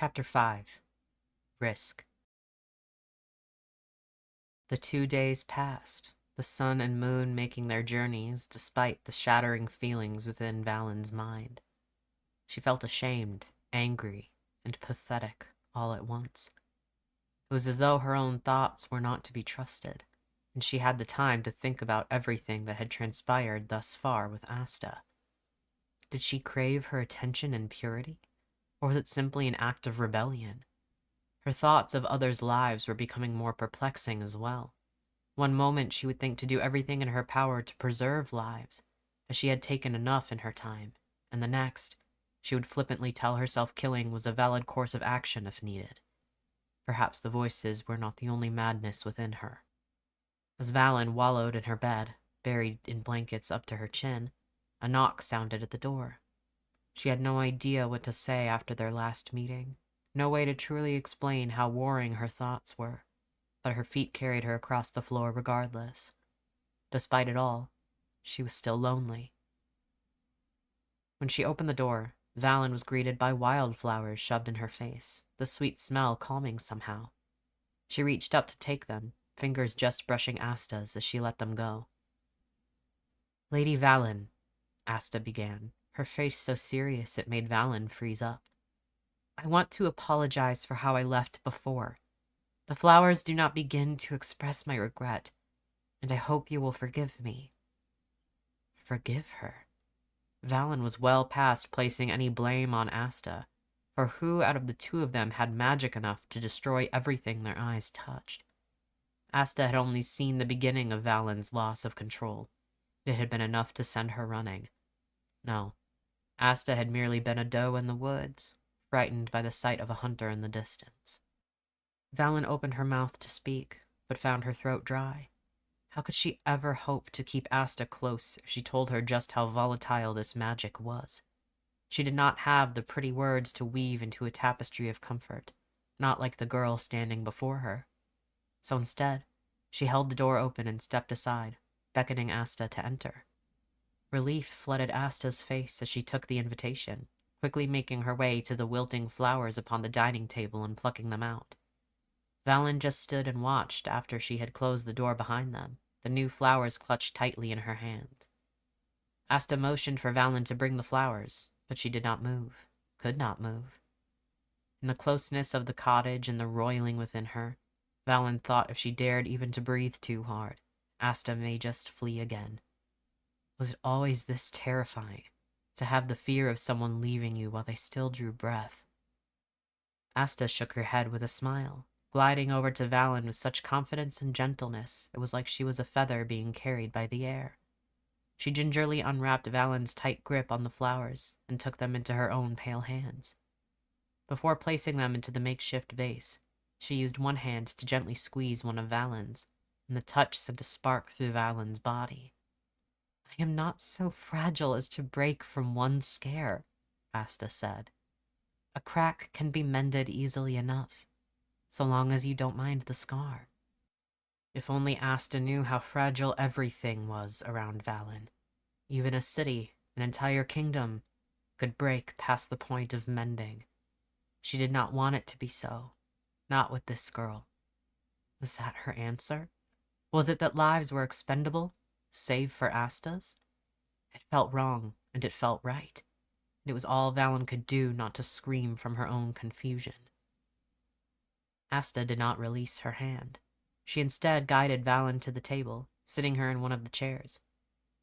Chapter 5. Risk. The 2 days passed, the sun and moon making their journeys despite the shattering feelings within Valyn's mind. She felt ashamed, angry, and pathetic all at once. It was as though her own thoughts were not to be trusted, and she had the time to think about everything that had transpired thus far with Asta. Did she crave her attention and purity, or was it simply an act of rebellion? Her thoughts of others' lives were becoming more perplexing as well. One moment she would think to do everything in her power to preserve lives, as she had taken enough in her time, and the next, she would flippantly tell herself killing was a valid course of action if needed. Perhaps the voices were not the only madness within her. As Valyn wallowed in her bed, buried in blankets up to her chin, a knock sounded at the door. She had no idea what to say after their last meeting, no way to truly explain how warring her thoughts were, but her feet carried her across the floor regardless. Despite it all, she was still lonely. When she opened the door, Valyn was greeted by wildflowers shoved in her face, the sweet smell calming somehow. She reached up to take them, fingers just brushing Asta's as she let them go. "Lady Valyn," Asta began, her face so serious it made Valyn freeze up. "I want to apologize for how I left before. The flowers do not begin to express my regret, and I hope you will forgive me." Forgive her? Valyn was well past placing any blame on Asta, for who out of the two of them had magic enough to destroy everything their eyes touched? Asta had only seen the beginning of Valyn's loss of control. It had been enough to send her running. No, Asta had merely been a doe in the woods, frightened by the sight of a hunter in the distance. Valyn opened her mouth to speak, but found her throat dry. How could she ever hope to keep Asta close if she told her just how volatile this magic was? She did not have the pretty words to weave into a tapestry of comfort, not like the girl standing before her. So instead, she held the door open and stepped aside, beckoning Asta to enter. Relief flooded Asta's face as she took the invitation, quickly making her way to the wilting flowers upon the dining table and plucking them out. Valyn just stood and watched after she had closed the door behind them, the new flowers clutched tightly in her hand. Asta motioned for Valyn to bring the flowers, but she did not move, could not move. In the closeness of the cottage and the roiling within her, Valyn thought if she dared even to breathe too hard, Asta may just flee again. Was it always this terrifying, to have the fear of someone leaving you while they still drew breath? Asta shook her head with a smile, gliding over to Valyn with such confidence and gentleness it was like she was a feather being carried by the air. She gingerly unwrapped Valyn's tight grip on the flowers and took them into her own pale hands. Before placing them into the makeshift vase, she used one hand to gently squeeze one of Valyn's, and the touch sent a spark through Valyn's body. "I am not so fragile as to break from one scare," Asta said. "A crack can be mended easily enough, so long as you don't mind the scar." If only Asta knew how fragile everything was around Valyn. Even a city, an entire kingdom, could break past the point of mending. She did not want it to be so, not with this girl. Was that her answer? Was it that lives were expendable, save for Asta's? It felt wrong, and it felt right. And it was all Valyn could do not to scream from her own confusion. Asta did not release her hand. She instead guided Valyn to the table, sitting her in one of the chairs.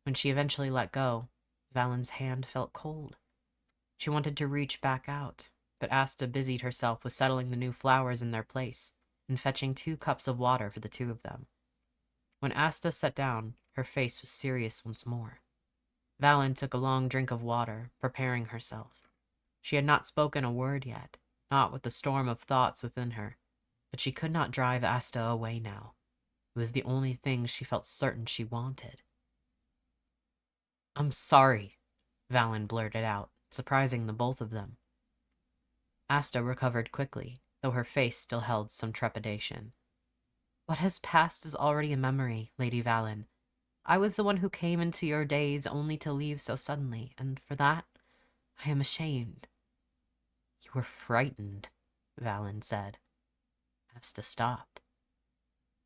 When she eventually let go, Valyn's hand felt cold. She wanted to reach back out, but Asta busied herself with settling the new flowers in their place and fetching 2 cups of water for the two of them. When Asta sat down, her face was serious once more. Valyn took a long drink of water, preparing herself. She had not spoken a word yet, not with the storm of thoughts within her, but she could not drive Asta away now. It was the only thing she felt certain she wanted. "I'm sorry," Valyn blurted out, surprising the both of them. Asta recovered quickly, though her face still held some trepidation. "What has passed is already a memory, Lady Valyn. I was the one who came into your days only to leave so suddenly, and for that, I am ashamed." "You were frightened," Valyn said. Asta stopped.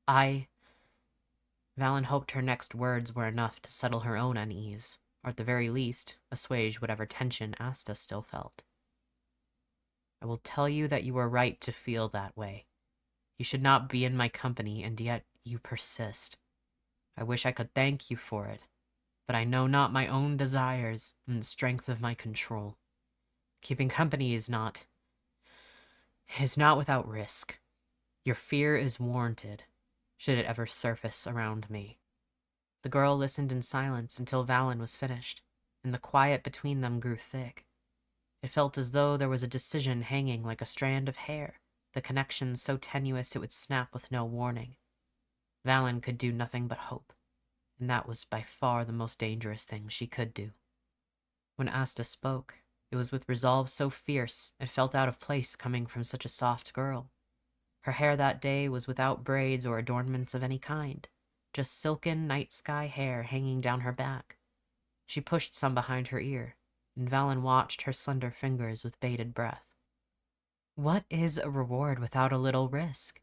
Valyn hoped her next words were enough to settle her own unease, or at the very least, assuage whatever tension Asta still felt. I will tell you that you are right to feel that way. You should not be in my company, and yet you persist. I wish I could thank you for it, but I know not my own desires and the strength of my control. Keeping company is not without risk. Your fear is warranted, should it ever surface around me. The girl listened in silence until Valyn was finished, and the quiet between them grew thick. It felt as though there was a decision hanging like a strand of hair, the connection so tenuous it would snap with no warning. Valyn could do nothing but hope, and that was by far the most dangerous thing she could do. When Asta spoke, it was with resolve so fierce it felt out of place coming from such a soft girl. Her hair that day was without braids or adornments of any kind, just silken night sky hair hanging down her back. She pushed some behind her ear, and Valyn watched her slender fingers with bated breath. What is a reward without a little risk?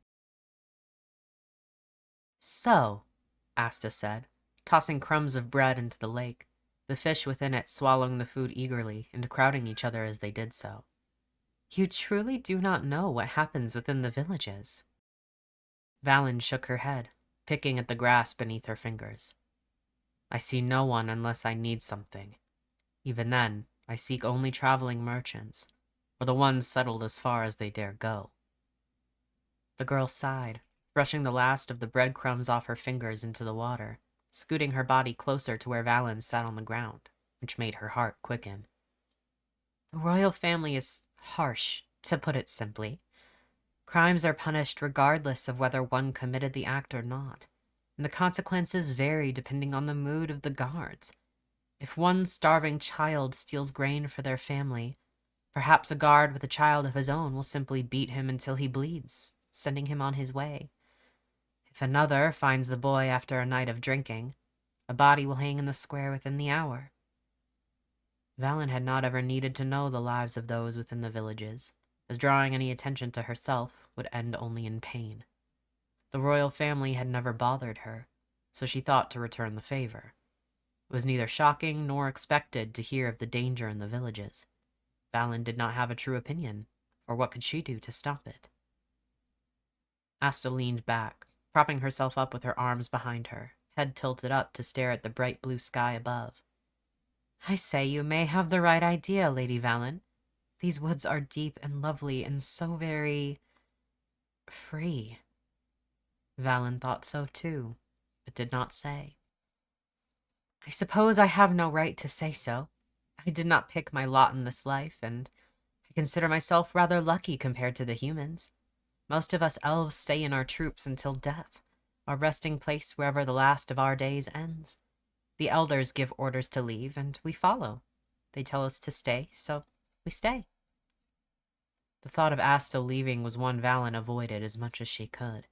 So, Asta said, tossing crumbs of bread into the lake, the fish within it swallowing the food eagerly and crowding each other as they did so. You truly do not know what happens within the villages. Valyn shook her head, picking at the grass beneath her fingers. I see no one unless I need something. Even then, I seek only traveling merchants, or the ones settled as far as they dare go. The girl sighed, brushing the last of the breadcrumbs off her fingers into the water, scooting her body closer to where Valyn sat on the ground, which made her heart quicken. The royal family is harsh, to put it simply. Crimes are punished regardless of whether one committed the act or not, and the consequences vary depending on the mood of the guards. If one starving child steals grain for their family, perhaps a guard with a child of his own will simply beat him until he bleeds, sending him on his way. If another finds the boy after a night of drinking, a body will hang in the square within the hour. Valyn had not ever needed to know the lives of those within the villages, as drawing any attention to herself would end only in pain. The royal family had never bothered her, so she thought to return the favor. It was neither shocking nor expected to hear of the danger in the villages. Valyn did not have a true opinion, or what could she do to stop it? Asta leaned back, propping herself up with her arms behind her, head tilted up to stare at the bright blue sky above. I say you may have the right idea, Lady Valyn. These woods are deep and lovely and so very free. Valyn thought so too, but did not say. I suppose I have no right to say so. I did not pick my lot in this life, and I consider myself rather lucky compared to the humans. Most of us elves stay in our troops until death, our resting place wherever the last of our days ends. The elders give orders to leave, and we follow. They tell us to stay, so we stay. The thought of Asta leaving was one Valyn avoided as much as she could.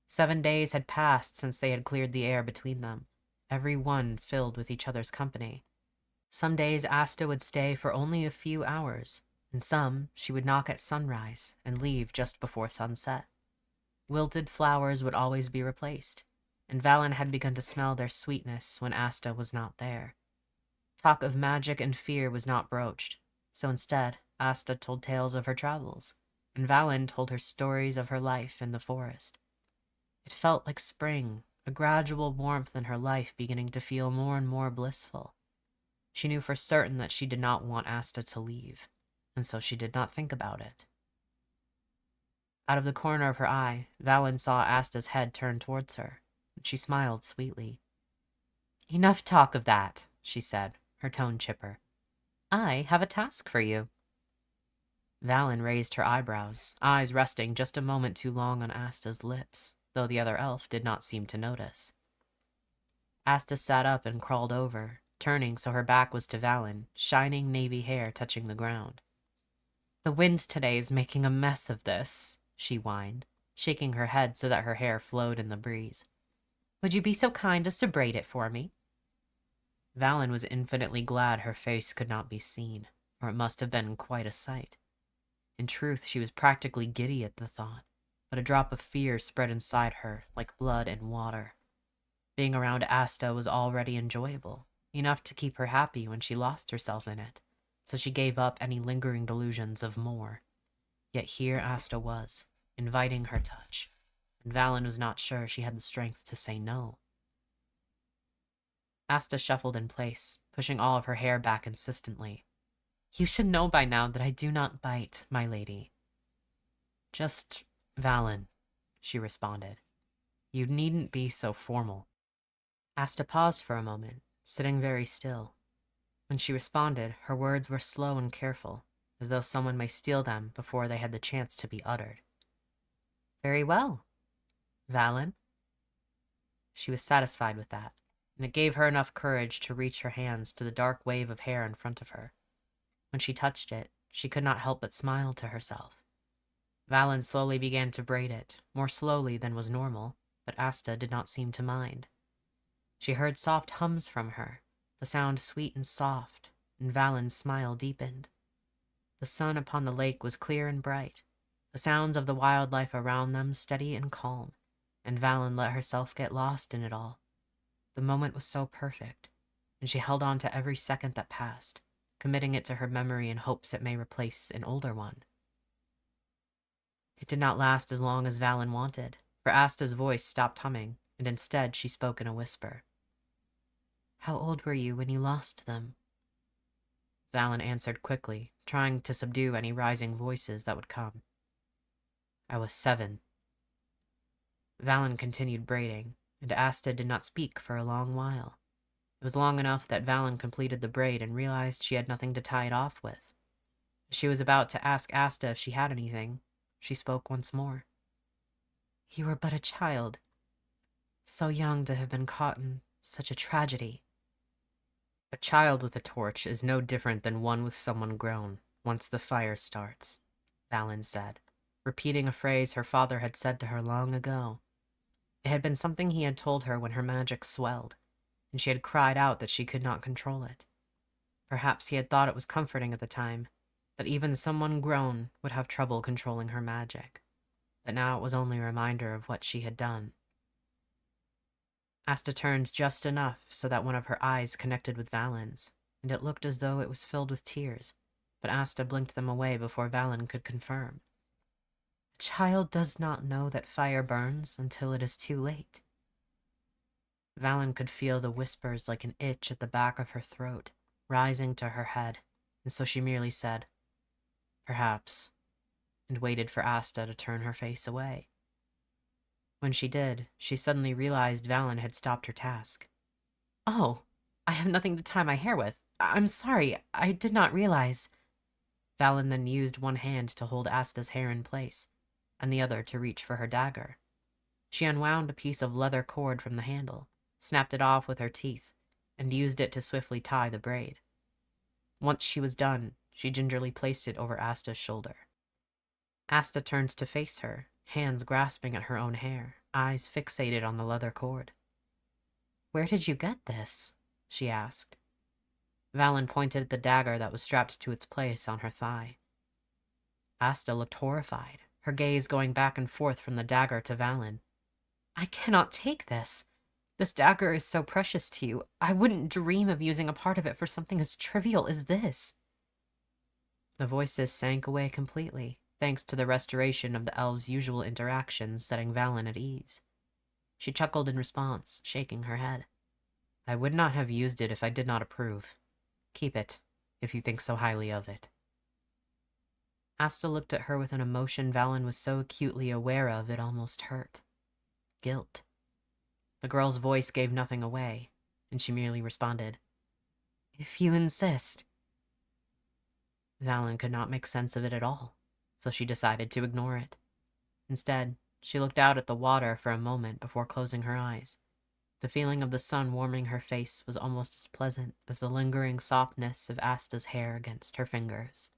7 days had passed since they had cleared the air between them, every one filled with each other's company. Some days Asta would stay for only a few hours, and some she would knock at sunrise and leave just before sunset. Wilted flowers would always be replaced, and Valyn had begun to smell their sweetness when Asta was not there. Talk of magic and fear was not broached, so instead Asta told tales of her travels, and Valyn told her stories of her life in the forest. It felt like spring, a gradual warmth in her life beginning to feel more and more blissful. She knew for certain that she did not want Asta to leave, and so she did not think about it. Out of the corner of her eye, Valyn saw Asta's head turn towards her. She smiled sweetly. Enough talk of that, she said, her tone chipper. I have a task for you. Valyn raised her eyebrows, eyes resting just a moment too long on Asta's lips, though the other elf did not seem to notice. Asta sat up and crawled over, turning so her back was to Valyn, shining navy hair touching the ground. The wind today is making a mess of this, she whined, shaking her head so that her hair flowed in the breeze. Would you be so kind as to braid it for me? Valyn was infinitely glad her face could not be seen, or it must have been quite a sight. In truth, she was practically giddy at the thought, but a drop of fear spread inside her like blood and water. Being around Asta was already enjoyable, enough to keep her happy when she lost herself in it, so she gave up any lingering delusions of more. Yet here Asta was, inviting her touch, and Valyn was not sure she had the strength to say no. Asta shuffled in place, pushing all of her hair back insistently. "You should know by now that I do not bite, my lady." "Just Valyn," she responded. "You needn't be so formal." Asta paused for a moment, sitting very still. When she responded, her words were slow and careful, as though someone may steal them before they had the chance to be uttered. "Very well. Valyn." She was satisfied with that, and it gave her enough courage to reach her hands to the dark wave of hair in front of her. When she touched it, she could not help but smile to herself. Valyn slowly began to braid it, more slowly than was normal, but Asta did not seem to mind. She heard soft hums from her, the sound sweet and soft, and Valyn's smile deepened. The sun upon the lake was clear and bright, the sounds of the wildlife around them steady and calm, and Valyn let herself get lost in it all. The moment was so perfect, and she held on to every second that passed, committing it to her memory in hopes it may replace an older one. It did not last as long as Valyn wanted, for Asta's voice stopped humming, and instead she spoke in a whisper. "How old were you when you lost them?" Valyn answered quickly, trying to subdue any rising voices that would come. "I was 7. Valyn continued braiding, and Asta did not speak for a long while. It was long enough that Valyn completed the braid and realized she had nothing to tie it off with. As she was about to ask Asta if she had anything, she spoke once more. "You were but a child, so young to have been caught in such a tragedy." "A child with a torch is no different than one with someone grown, once the fire starts," Valyn said, repeating a phrase her father had said to her long ago. It had been something he had told her when her magic swelled, and she had cried out that she could not control it. Perhaps he had thought it was comforting at the time, that even someone grown would have trouble controlling her magic, but now it was only a reminder of what she had done. Asta turned just enough so that one of her eyes connected with Valyn's, and it looked as though it was filled with tears, but Asta blinked them away before Valyn could confirm. "A child does not know that fire burns until it is too late." Valyn could feel the whispers like an itch at the back of her throat, rising to her head, and so she merely said, "Perhaps," and waited for Asta to turn her face away. When she did, she suddenly realized Valyn had stopped her task. "Oh, I have nothing to tie my hair with. I'm sorry, I did not realize." Valyn then used one hand to hold Asta's hair in place, and the other to reach for her dagger. She unwound a piece of leather cord from the handle, snapped it off with her teeth, and used it to swiftly tie the braid. Once she was done, she gingerly placed it over Asta's shoulder. Asta turned to face her, hands grasping at her own hair, eyes fixated on the leather cord. "Where did you get this?" she asked. Valyn pointed at the dagger that was strapped to its place on her thigh. Asta looked horrified, her gaze going back and forth from the dagger to Valyn. "I cannot take this. This dagger is so precious to you. I wouldn't dream of using a part of it for something as trivial as this." The voices sank away completely, thanks to the restoration of the elves' usual interactions setting Valyn at ease. She chuckled in response, shaking her head. "I would not have used it if I did not approve. Keep it, if you think so highly of it." Asta looked at her with an emotion Valyn was so acutely aware of it almost hurt. Guilt. The girl's voice gave nothing away, and she merely responded, "If you insist." Valyn could not make sense of it at all, so she decided to ignore it. Instead, she looked out at the water for a moment before closing her eyes. The feeling of the sun warming her face was almost as pleasant as the lingering softness of Asta's hair against her fingers.